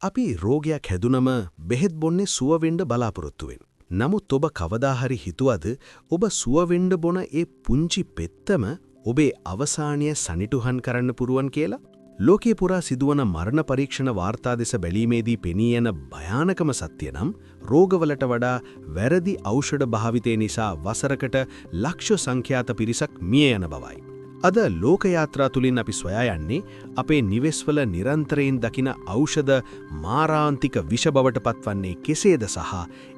අපි රෝගයක් හැදුනම බෙහෙත් බොන්නේ සුව වෙන්න බලාපොරොත්තු වෙන. නමුත් ඔබ කවදා හරි හිතුවද ඔබ සුව වෙන්න බොන ඒ පුංචි පෙත්තම ඔබේ අවසානය සනිටුහන් කරන්න පුරුවන් කියලා? ලෝකේ පුරා සිදුවන මරණ පරීක්ෂණ වාර්තා දෙස බැලීමේදී පෙනී යන භයානකම සත්‍ය නම් රෝගවලට වඩා වැරදි ඖෂධ භාවිතය නිසා වසරකට ලක්ෂ සංඛ්‍යාත පිරිසක් මිය යන බවයි. අද ලෝක යාත්‍රා තුලින් අපි සොයා යන්නේ අපේ නිවෙස්වල නිරන්තරයෙන් දකින ඖෂධ මාරාන්තික විෂ බවට පත්වන්නේ කෙසේද සහ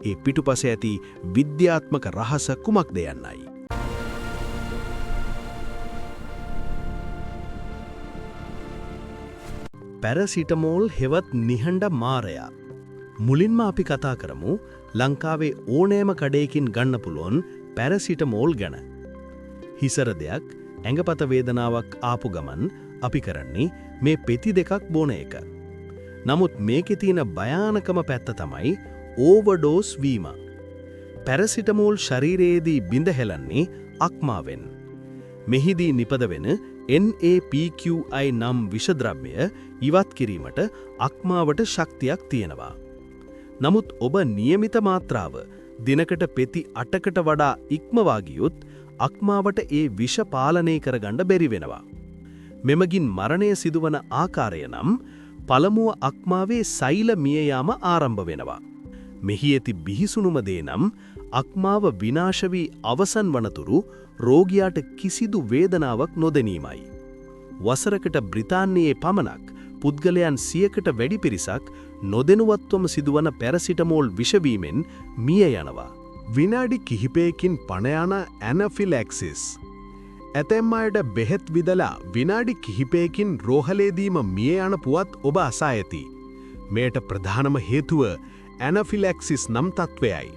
ඒ පිටුපස ඇති විද්‍යාත්මක රහස කුමක්ද යන්නයි. පැරසිටමෝල් හෙවත් නිහඬ මාරයා. මුලින්ම අපි කතා කරමු ලංකාවේ ඕනෑම කඩේකින් ගන්න පුළුවන් පැරසිටමෝල් ගැන. හිසර දෙයක් ඇඟපත වේදනාවක් ආපු ගමන් අපි කරන්නේ මේ පෙති දෙකක් බොන එක. නමුත් මේකේ තියෙන භයානකම පැත්ත තමයි ඕවර්ඩෝස් වීම. පැරසිටමෝල් ශරීරයේදී බිඳ හෙලන්නේ අක්මාවෙන්. මෙහිදී නිපද වෙන NAPQI නම් විෂද්‍රව්‍ය ඉවත් කිරීමට අක්මාවට ශක්තියක් තියෙනවා. නමුත් ඔබ નિયમિત මාත්‍රාව දිනකට පෙති 8කට වඩා ඉක්මවා ගියොත් අක්මාවට ඒ විෂ පාලනය කරගන්න බැරි වෙනවා. මෙමගින් මරණය සිදුවන ආකාරය නම් පළමුව අක්මාවේ සෛල මිය යාම ආරම්භ වෙනවා. මෙහි ඇති බිහිසුණුම දේ නම් අක්මාව විනාශ වී අවසන් වනතුරු රෝගියාට කිසිදු වේදනාවක් නොදැනීමයි. වසරකට බ්‍රිතාන්‍යයේ පමණක් පුද්ගලයන් 100කට වැඩි පිරිසක් නොදැනුවත්වම සිදුවන පැරසිටමෝල් විෂවීමෙන් මිය යනවා. විනාඩි කිහිපයකින් පණ යන ඇනෆිලැක්සිස්. ඇතැම් අයට බෙහෙත් විදලා විනාඩි කිහිපයකින් රෝහලේදීම මිය යන පුවත් ඔබ අසා ඇති. මෙයට ප්‍රධානම හේතුව ඇනෆිලැක්සිස් නම් තත්ත්වයයි.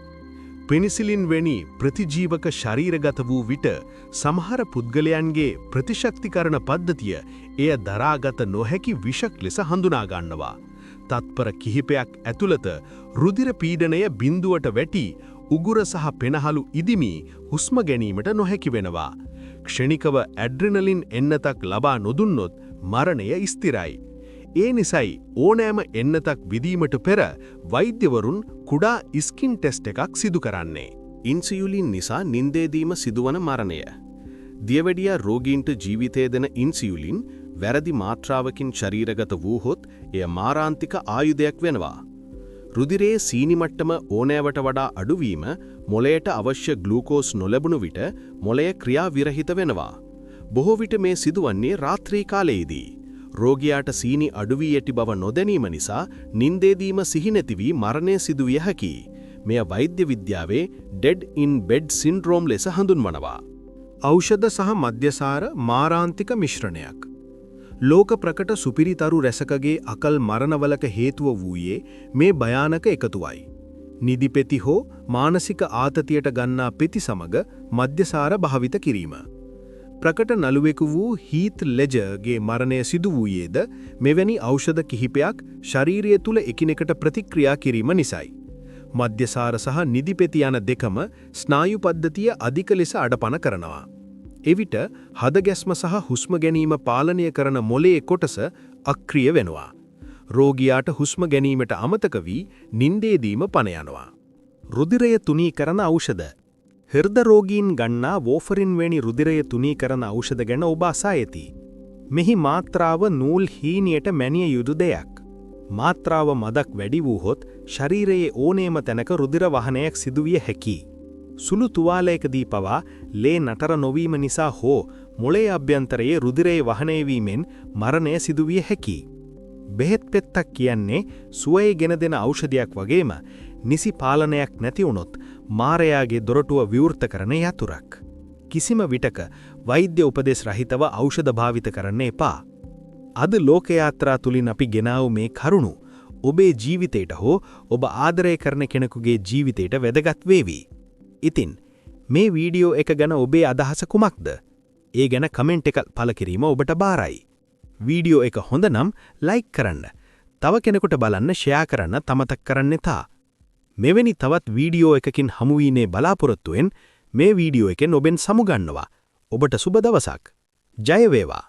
පෙනිසිලින් වැනි ප්‍රතිජීවක ශරීරගත වූ විට සමහර පුද්ගලයන්ගේ ප්‍රතිශක්තිකරණ පද්ධතිය එය දරාගත නොහැකි විෂක් ලෙස හඳුනා ගන්නවා. තත්පර කිහිපයක් ඇතුළත රුධිර පීඩනය බිඳුවට වැටි උගුර සහ පෙනහළු ඉදිමි හුස්ම ගැනීමට නොහැකි වෙනවා. ක්ෂණිකව ඇඩ්‍රිනලින් එන්නතක් ලබා නොදුන්නොත් මරණය ස්ථිරයි. ඒ නිසයි ඕනෑම එන්නතක් විදීමට පෙර වෛද්‍යවරුන් කුඩා ස්කින් ටෙස්ට් එකක් සිදු කරන්නේ. ඉන්සියුලින් නිසා නින්දේදීම සිදුවන මරණය. දියවැඩියා රෝගීන්ට ජීවිතය දෙන ඉන්සියුලින් වැරදි මාත්‍රාවකින් ශරීරගත වූහොත් එය මාරාන්තික ආයුධයක් වෙනවා. රුධිරයේ සීනි මට්ටම ඕනෑවට වඩා අඩුවීම මොළයට අවශ්‍ය ග්ලූකෝස් නොලැබුණු විට මොළය ක්‍රියා විරහිත වෙනවා. බොහෝ විට මේ සිදුවන්නේ රාත්‍රී කාලයේදී. රෝගියාට සීනි අඩු වී ඇති බව නොදැනීම නිසා නින්දේදීම සිහි නැති වී මරණය සිදුවිය හැකියි. මෙය වෛද්‍ය විද්‍යාවේ ඩෙඩ් ඉන් බෙඩ් සින්ඩ්‍රෝම් ලෙස හඳුන්වනවා. ඖෂධ සහ මද්යසාර මාරාන්තික මිශ්‍රණයක්. ලෝක ප්‍රකට සුපිරිතරු රැසකගේ අකල් මරණවලක හේතුව වූයේ මේ භයානක එකතුවයි. නිදිපෙති හෝ මානසික ආතතියට ගන්නා පෙති සමග මද්යසාර භාවිත කිරීම. ප්‍රකට නළුවෙකු වූ හීත් ලෙජර්ගේ මරණය සිදු වූයේද මෙවැනි ඖෂධ කිහිපයක් ශරීරය තුළ එකිනෙකට ප්‍රතික්‍රියා කිරීම නිසයි. මද්යසාර සහ නිදිපෙති යන දෙකම ස්නායු පද්ධතිය අධික ලෙස අඩපණ කරනවා. එවිට හදගැස්ම සහ හුස්ම ගැනීම පාලනය කරන මොළයේ කොටස අක්‍රිය වෙනවා. රෝගියාට හුස්ම ගැනීමට අමතක වී නින්දේදීම පණ යනවා. රුධිරය තුනී කරන ඖෂධ. හෘද රෝගීන් ගන්නා වෝෆරින් වැනි රුධිරය තුනී කරන ඖෂධ ගැන ඔබ අසා ඇති. මෙහි මාත්‍රාව නූල් හීනියට මැනිය යුතු දෙයක්. මාත්‍රාව මදක් වැඩි වූහොත් ශරීරයේ ඕනෑම තැනක රුධිර වහනයක් සිදුවිය හැකියි. සුළු තුවාලයකදී පවා ලේ නතර නොවීම නිසා හෝ මොළයේ අභ්‍යන්තරයේ රුධිරයේ වහනය වීමෙන් මරණය සිදුවිය හැකියි. බෙහෙත් පෙත්තක් කියන්නේ සුවය ගෙන දෙන ඖෂධයක් වගේම නිසි පාලනයක් නැති වුණොත් මාරයාගේ දොරටුව විවෘත කරන යතුරක්. කිසිම විටක වෛද්‍ය උපදෙස් රහිතව ඖෂධ භාවිත කරන්න එපා. අද ලෝක යාත්‍රා තුලින් අපි ගෙනාවු මේ කරුණු ඔබේ ජීවිතයට හෝ ඔබ ආදරය කරන කෙනෙකුගේ ජීවිතයට වැදගත් වේවි. ඉතින් මේ වීඩියෝ එක ගැන ඔබේ අදහස කුමක්ද? ඒ ගැන කමෙන්ට් එකක් පළ කිරීම ඔබට බාරයි. වීඩියෝ එක හොඳ නම් ලයික් කරන්න. තව කෙනෙකුට බලන්න ෂෙයා කරන්න තමතක් කරන්න එපා. මෙවැනි තවත් වීඩියෝ එකකින් හමු වීමේ බලාපොරොත්තුවෙන් මේ වීඩියෝ එකෙන් ඔබෙන් සමුගන්නවා. ඔබට සුබ දවසක්. ජය වේවා.